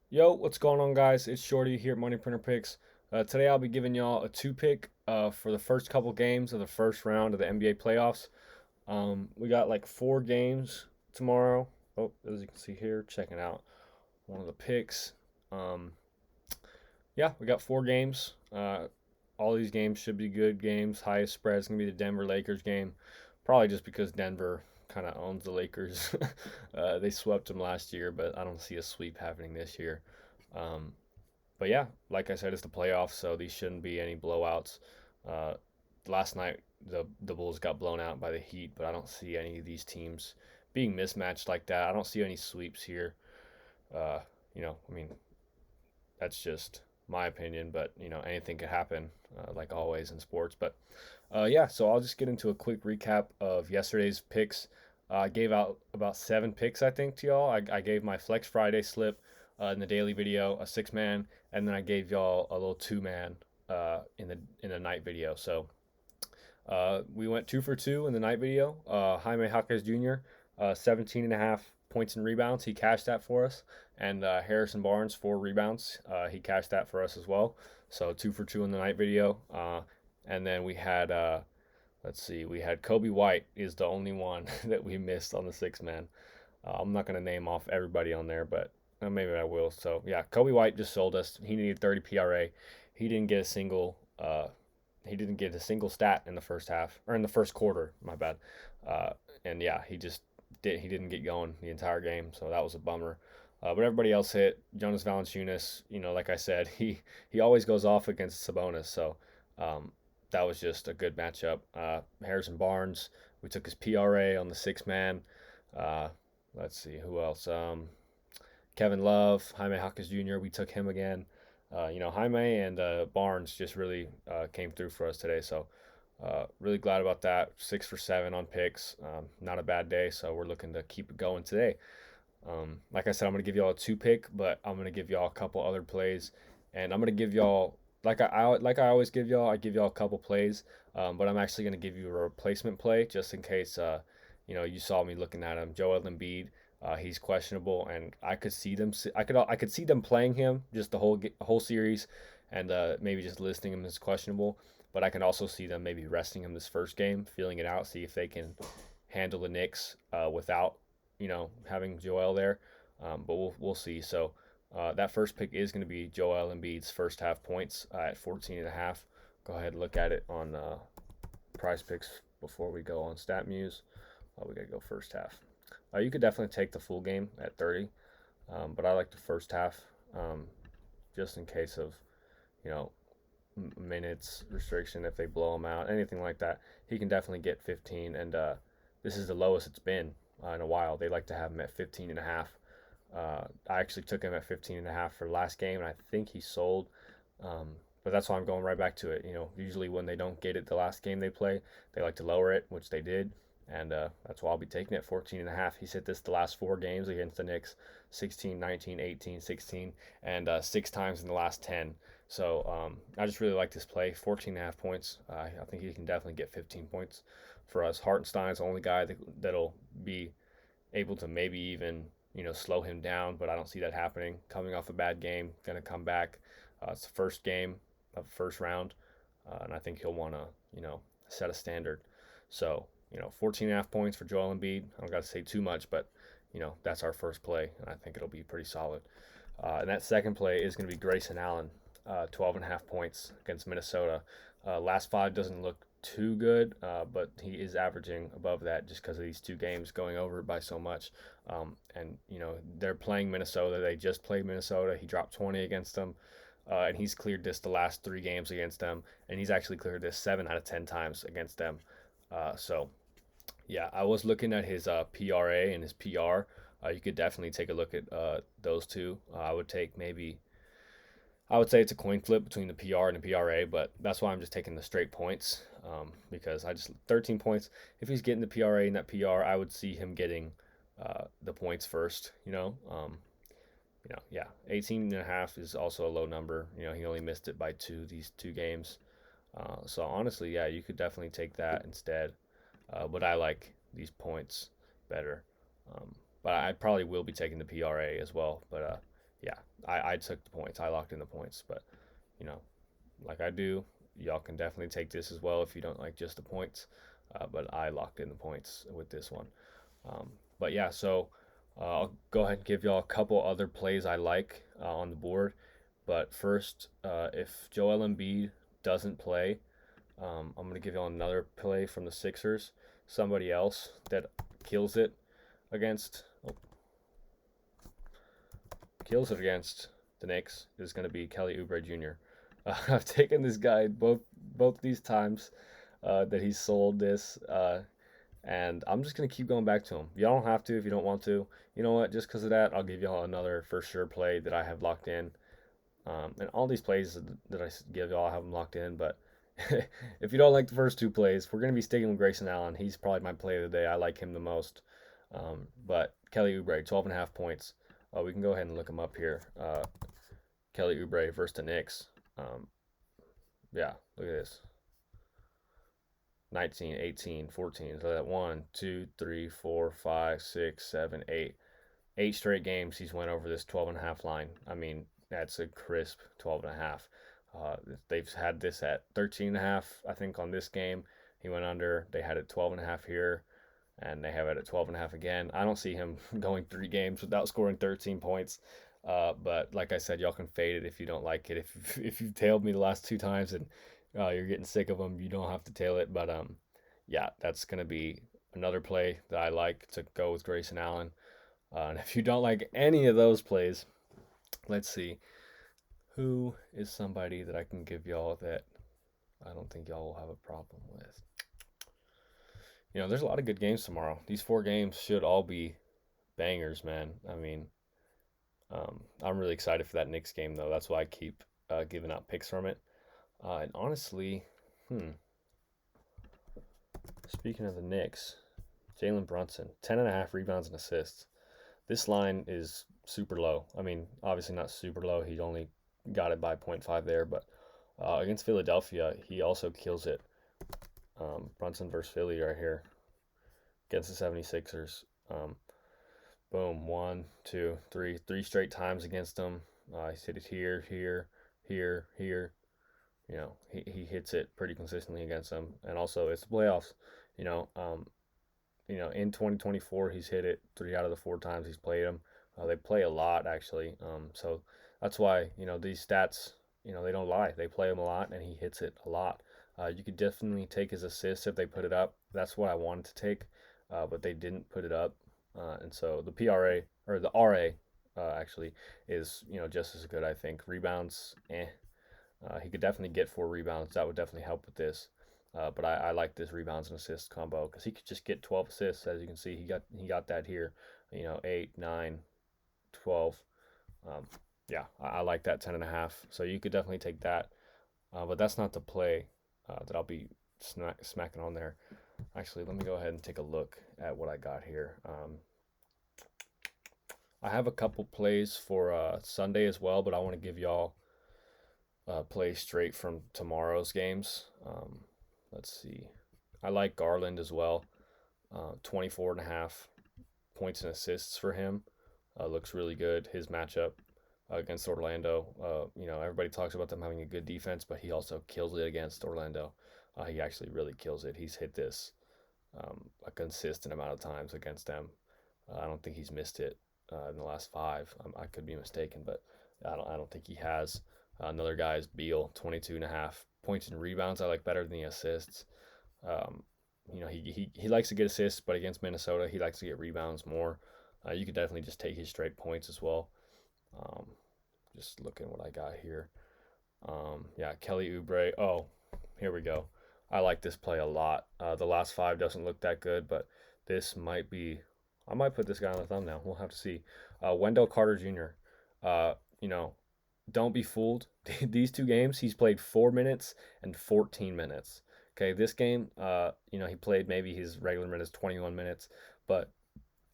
Yo, what's going on, guys? It's Shorty here at Money Printer Picks. Today I'll be giving y'all a two pick for the first couple games of the first round of the NBA playoffs. We got like four games tomorrow. Oh, as you can see here, checking out one of the picks. Um, yeah, we got four games. All these games should be good games. Highest spread is going to be the Denver Lakers game. Probably just because Denver kind of owns the Lakers. They swept them last year, but I don't see a sweep happening this year. Um, but yeah, like I said, it's the playoffs, so these shouldn't be any blowouts. Uh, Last night, the Bulls got blown out by the Heat, but I don't see any of these teams being mismatched like that. I don't see any sweeps here. Uh, I mean, that's just my opinion, but anything could happen, like always in sports. But yeah, so I'll just get into a quick recap of yesterday's picks. I gave out about seven picks, I think, to y'all. I gave my Flex Friday slip in the daily video, a six man, and then I gave y'all a little two man in the night video. So we went two for two in the night video. Jaime Jaquez Jr., 17 and a half points and rebounds. He cashed that for us. And Harrison Barnes, four rebounds. He cashed that for us as well. So two for two in the night video. And then we had, let's see, we had Kobe White is the only one that we missed on the six man. I'm not going to name off everybody on there, but maybe I will. So yeah, Kobe White just sold us. He needed 30 PRA. He didn't get a single. He didn't get a single stat in the first half or in the first quarter. My bad. Uh, and yeah, he didn't get going the entire game, so that was a bummer. But everybody else hit. Jonas Valanciunas, like I said, he always goes off against Sabonis, so um, that was just a good matchup. Harrison Barnes, we took his PRA on the six man. Uh, let's see who else. Kevin Love, Jaime Jaquez Jr. We took him again. Jaime and Barnes just really came through for us today. So really glad about that. 6 for 7 on picks. Not a bad day. So we're looking to keep it going today. Like I said, I'm gonna give y'all a two pick, but I'm gonna give y'all a couple other plays, and I'm gonna give y'all like I always give y'all. I give y'all a couple plays, but I'm actually gonna give you a replacement play just in case you saw me looking at him. Joel Embiid. He's questionable, and I could see them. I could see them playing him just the whole series, and maybe just listing him as questionable. But I can also see them maybe resting him this first game, feeling it out, see if they can handle the Knicks without having Joel there. But we'll see. So that first pick is going to be Joel Embiid's first half points at 14 and a half. Go ahead and look at it on Prize Picks before we go on StatMuse. We got to go first half. You could definitely take the full game at 30, but I like the first half um, just in case of you know minutes restriction if they blow him out, anything like that. He can definitely get 15, and this is the lowest it's been in a while. They like to have him at 15 and a half. I actually took him at 15 and a half for last game, and I think he sold. Um, but that's why I'm going right back to it. Usually when they don't get it the last game they play, they like to lower it, which they did. And that's why I'll be taking it 14 and a half. He's hit this the last four games against the Knicks: 16, 19, 18, 16, and six times in the last 10. So I just really like this play. 14 and a half points. I think he can definitely get 15 points for us. Hartenstein's the only guy that'll be able to maybe even slow him down, but I don't see that happening. Coming off a bad game, gonna come back. It's the first game of the first round, and I think he'll want to set a standard. So 14 and a half points for Joel Embiid. I don't got to say too much, but that's our first play, and I think it'll be pretty solid. And that second play is going to be Grayson Allen, 12 and a half points against Minnesota. Last five doesn't look too good, but he is averaging above that just because of these two games going over by so much. And they're playing Minnesota. They just played Minnesota. He dropped 20 against them, and he's cleared this the last three games against them, and he's actually cleared this 7 out of 10 times against them. So yeah, I was looking at his PRA and his PR. You could definitely take a look at those two. I would say it's a coin flip between the PR and the PRA, but that's why I'm just taking the straight points because I just 13 points. If he's getting the PRA and that PR, I would see him getting the points first. Yeah, 18 and a half is also a low number. He only missed it by two these two games. So honestly, yeah, you could definitely take that instead. But I like these points better. But I probably will be taking the PRA as well. But yeah, I took the points. I locked in the points, but you know, like I do, y'all can definitely take this as well if you don't like just the points. But I locked in the points with this one. Um, but yeah, so I'll go ahead and give y'all a couple other plays I like on the board. But first, if Joel Embiid doesn't play, I'm going to give y'all another play from the Sixers. Somebody else that kills it against kills it against the Knicks is going to be Kelly Oubre Jr. I've taken this guy both these times that he's sold this, and I'm just gonna keep going back to him. Y'all don't have to if you don't want to. You know what? Just because of that, I'll give y'all another for sure play that I have locked in. And all these plays that I give y'all, I have them locked in. But if you don't like the first two plays, we're gonna be sticking with Grayson Allen. He's probably my play of the day. I like him the most. But Kelly Oubre, 12.5 points. We can go ahead and look him up here. Kelly Oubre versus the Knicks. Yeah, look at this. 19, 18, 14. So that 1, 2, 3, 4, 5, 6, 7, 8. 8 straight games he's went over this 12.5 line. I mean, that's a crisp 12.5. They've had this at 13.5, I think, on this game. He went under. They had it 12.5 here, and they have it at 12.5 again. I don't see him going 3 games without scoring 13 points. But like I said, y'all can fade it if you don't like it. If you've tailed me the last 2 times and you're getting sick of them, you don't have to tail it. But yeah, that's gonna be another play that I like to go with Grayson Allen. And if you don't like any of those plays, let's see who is somebody that I can give y'all that I don't think y'all will have a problem with. There's a lot of good games tomorrow. These 4 games should all be bangers, man. I mean, I'm really excited for that Knicks game, though. That's why I keep giving out picks from it. And honestly, speaking of the Knicks, Jalen Brunson, 10.5 rebounds and assists. This line is super low. I mean, obviously not super low. He only got it by 0.5 there, but against Philadelphia, he also kills it. Brunson versus Philly right here against the 76ers. Boom, 1, 2, 3, 3 straight times against them. He's hit it here, here, here, here. He hits it pretty consistently against them, and also it's the playoffs. You know, um, in 2024, he's hit it 3 out of the 4 times he's played them. They play a lot actually, so that's why these stats, they don't lie. They play him a lot, and he hits it a lot. You could definitely take his assists if they put it up. That's what I wanted to take, but they didn't put it up, and so the PRA or the RA actually is just as good. I think rebounds, he could definitely get 4 rebounds. That would definitely help with this. But I like this rebounds and assists combo because he could just get 12 assists. As you can see, he got that here. 8, 9, 12. Yeah, I like that 10.5. So you could definitely take that. But that's not the play that I'll be smacking on there. Actually, let me go ahead and take a look at what I got here. I have a couple plays for Sunday as well, but I want to give y'all plays straight from tomorrow's games. Let's see. I like Garland as well. 24.5 points and assists for him. Looks really good. His matchup against Orlando. Everybody talks about them having a good defense, but he also kills it against Orlando. He actually really kills it. He's hit this a consistent amount of times against them. I don't think he's missed it in the last 5. I could be mistaken, but I don't think he has. Another guy is Beal, 22.5 points and rebounds. I like better than the assists. He likes to get assists, but against Minnesota, he likes to get rebounds more. You could definitely just take his straight points as well. Just looking what I got here. Yeah, Kelly Oubre. Oh, here we go. I like this play a lot. The last 5 doesn't look that good, but this might be. I might put this guy on the thumbnail. We'll have to see. Wendell Carter Jr. Don't be fooled. These 2 games, he's played 4 minutes and 14 minutes. Okay, this game, he played maybe his regular minutes 21 minutes, but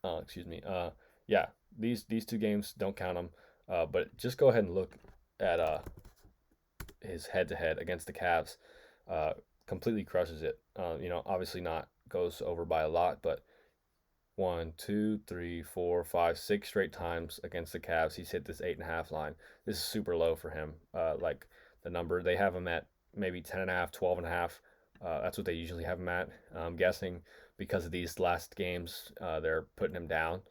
excuse me. Yeah, these 2 games don't count them. But just go ahead and look at his head-to-head against the Cavs. Completely crushes it. Obviously not goes over by a lot, but one, two, three, four, five, 6 straight times against the Cavs. He's hit this 8.5 line. This is super low for him. Like the number they have him at maybe 10.5, 12.5. That's what they usually have him at. I'm guessing because of these last games, they're putting him down.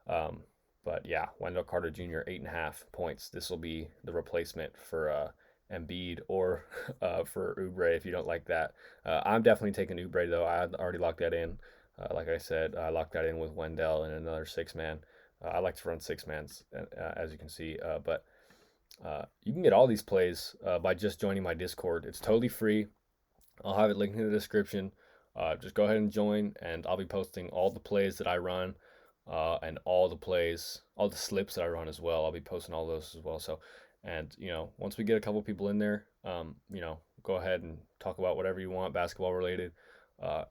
Um, but yeah, Wendell Carter Jr. 8.5 points. This will be the replacement for Embiid or for Oubre if you don't like that. I'm definitely taking Oubre though. I already locked that in. Like I said, I locked that in with Wendell and another six man. I like to run six mans, as you can see. But you can get all these plays by just joining my Discord. It's totally free. I'll have it linked in the description. Just go ahead and join, and I'll be posting all the plays that I run, and all the plays, all the slips that I run as well. I'll be posting all those as well. So, and once we get a couple people in there, go ahead and talk about whatever you want, basketball related.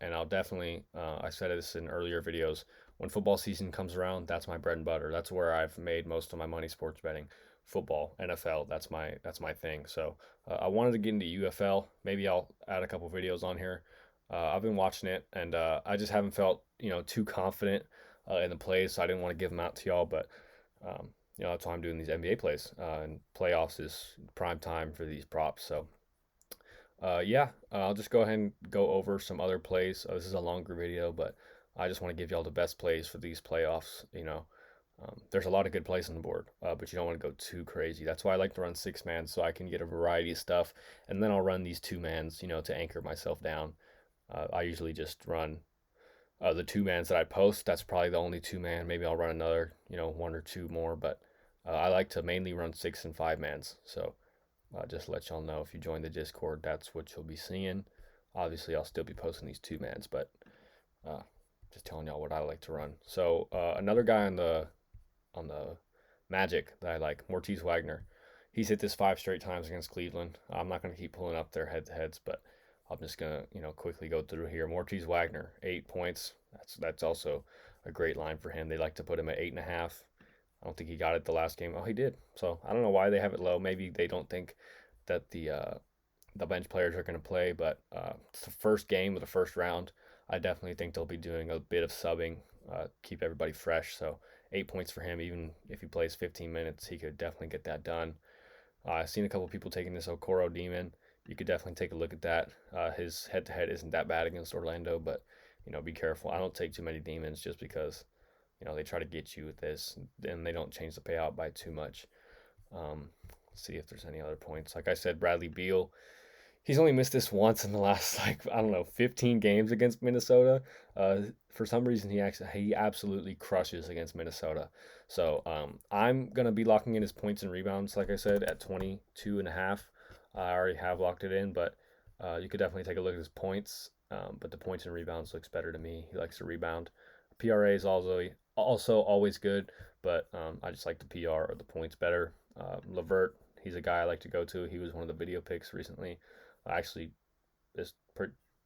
And I'll definitely, I said this in earlier videos. When football season comes around, that's my bread and butter. That's where I've made most of my money sports betting. Football, NFL, that's my thing. So I wanted to get into UFL. Maybe I'll add a couple videos on here. I've been watching it, and I just haven't felt too confident in the plays, so I didn't want to give them out to y'all. But that's why I'm doing these NBA plays. And playoffs is prime time for these props. So yeah, I'll just go ahead and go over some other plays. This is a longer video, but I just want to give y'all the best plays for these playoffs. There's a lot of good plays on the board, but you don't want to go too crazy. That's why I like to run six man so I can get a variety of stuff, and then I'll run these two mans, to anchor myself down. I usually just run the two mans that I post. That's probably the only two man. Maybe I'll run another, one or two more, but I like to mainly run six and five mans. So just to let y'all know, if you join the Discord, that's what you'll be seeing. Obviously, I'll still be posting these two mans, but uh, just telling y'all what I like to run. So another guy on the Magic that I like, Mortiz Wagner. He's hit this 5 straight times against Cleveland. I'm not going to keep pulling up their head-to-heads, but I'm just gonna quickly go through here. Mortiz Wagner, 8 points. That's also a great line for him. They like to put him at 8.5. I don't think he got it the last game. Oh, he did. So I don't know why they have it low. Maybe they don't think that the bench players are going to play, but it's the first game of the first round. I definitely think they'll be doing a bit of subbing, keep everybody fresh. So 8 points for him. Even if he plays 15 minutes, he could definitely get that done. I've seen a couple people taking this Okoro Demon. You could definitely take a look at that. His head-to-head isn't that bad against Orlando, but be careful. I don't take too many demons just because they try to get you with this, and they don't change the payout by too much. Let's see if there's any other points. Like I said, Bradley Beal, he's only missed this once in the last 15 games against Minnesota. For some reason, he absolutely crushes against Minnesota. So I'm gonna be locking in his points and rebounds, like I said, at 22.5. I already have locked it in, but you could definitely take a look at his points. But the points and rebounds looks better to me. He likes to rebound. PRA is also always good, but I just like the PR or the points better. Levert, he's a guy I like to go to. He was one of the video picks recently. Actually, this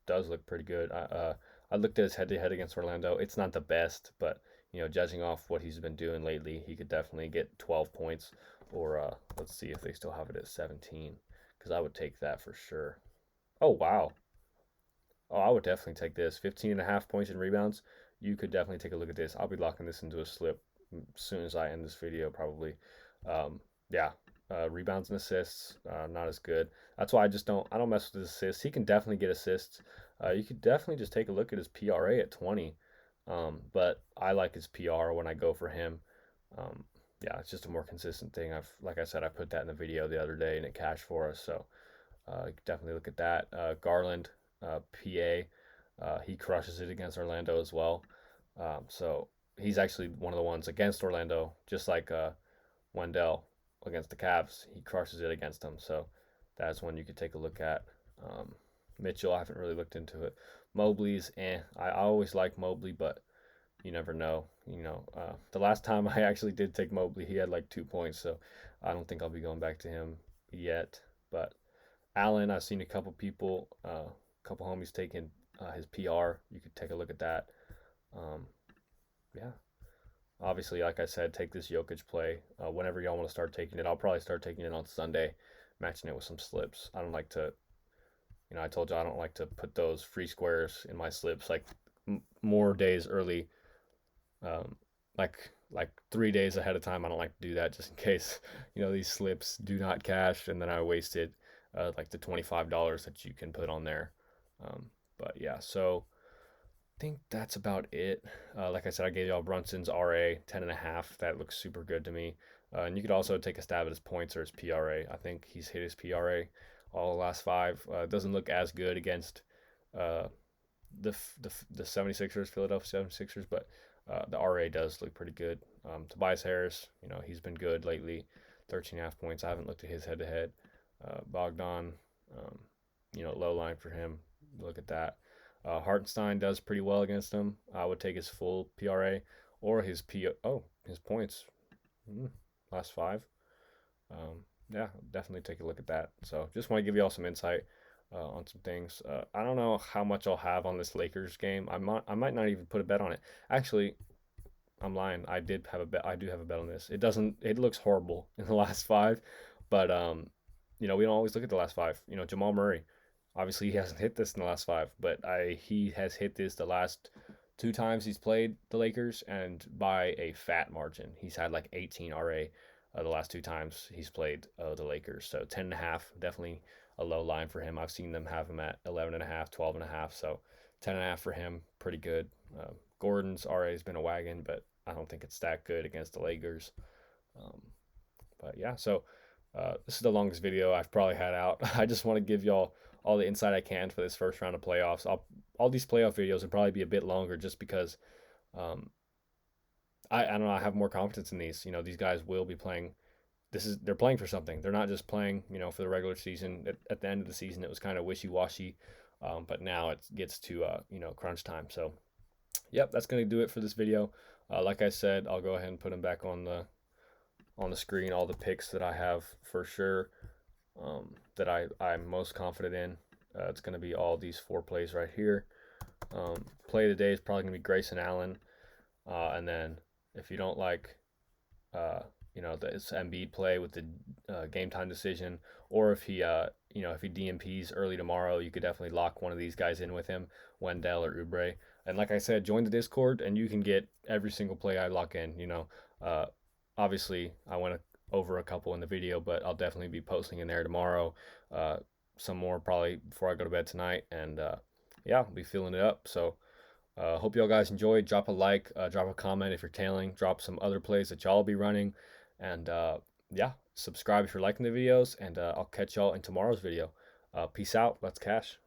does look pretty good. I looked at his head-to-head against Orlando. It's not the best, but judging off what he's been doing lately, he could definitely get 12 points. Or let's see if they still have it at 17, because I would take that for sure. Oh wow. Oh, I would definitely take this. 15.5 points and rebounds. You could definitely take a look at this. I'll be locking this into a slip as soon as I end this video, probably. Yeah, rebounds and assists, not as good. That's why I don't mess with his assists. He can definitely get assists. You could definitely just take a look at his PRA at 20. But I like his PR when I go for him. Um, yeah, it's just a more consistent thing. Like I said, I put that in the video the other day and it cashed for us. So you could definitely look at that. Garland, PA, he crushes it against Orlando as well. So he's actually one of the ones against Orlando, just like Wendell against the Cavs. He crushes it against them. So that's one you could take a look at. Mitchell, I haven't really looked into it. Mobley's, I always like Mobley, but you never know. The last time I actually did take Mobley, he had like 2 points, so I don't think I'll be going back to him yet. But Allen, I've seen a couple people, couple homies taking his PR. You could take a look at that. Um, yeah, obviously, like I said, take this Jokic play whenever y'all want to start taking it. I'll probably start taking it on Sunday, matching it with some slips. I don't like to, I told you I don't like to put those free squares in my slips like more days early Like 3 days ahead of time. I don't like to do that just in case these slips do not cash, and then I wasted like the $25 that you can put on there. But yeah, so I think that's about it. Like I said, I gave y'all Brunson's RA 10.5. That looks super good to me. And you could also take a stab at his points or his PRA. I think he's hit his PRA all the last five. It doesn't look as good against uh, the 76ers, Philadelphia 76ers, but the RA does look pretty good. Tobias Harris, he's been good lately. 13.5 points. I haven't looked at his head to head. Bogdan, um, low line for him. Look at that. Hartenstein does pretty well against him. I would take his full PRA or his points. Last five. Yeah, definitely take a look at that. So just want to give you all some insight on some things. I don't know how much I'll have on this Lakers game. I might not even put a bet on it. Actually, I'm lying. I did have a bet. I do have a bet on this. It doesn't. It looks horrible in the last five, but we don't always look at the last five. Jamal Murray. Obviously, he hasn't hit this in the last five, but he has hit this the last two times he's played the Lakers, and by a fat margin. He's had like 18 RA the last two times he's played the Lakers. So 10.5, definitely a low line for him. I've seen them have him at 11.5, 12.5. So 10.5 for him, pretty good. Gordon's RA has been a wagon, but I don't think it's that good against the Lakers. Um, but yeah, so this is the longest video I've probably had out. I just want to give y'all all the insight I can for this first round of playoffs. All these playoff videos will probably be a bit longer just because um, I don't know. I have more confidence in these. These guys will be playing. They're playing for something. They're not just playing, for the regular season. At the end of the season, it was kind of wishy washy, but now it gets to crunch time. So, yep, that's gonna do it for this video. Like I said, I'll go ahead and put them back on the screen. All the picks that I have for sure, that I'm most confident in. It's gonna be all these four plays right here. Play of the day is probably gonna be Grayson Allen, and then if you don't like, uh, this Embiid play with the game time decision, or if he DMPs early tomorrow, you could definitely lock one of these guys in with him, Wendell or Oubre. And like I said, join the Discord, and you can get every single play I lock in. Uh, Obviously, I went over a couple in the video, but I'll definitely be posting in there tomorrow. Uh, some more probably before I go to bed tonight, and yeah, I'll be filling it up. So. Hope y'all guys enjoyed. Drop a like, drop a comment if you're tailing, drop some other plays that y'all be running, and yeah, subscribe if you're liking the videos, and I'll catch y'all in tomorrow's video. Peace out. Let's cash.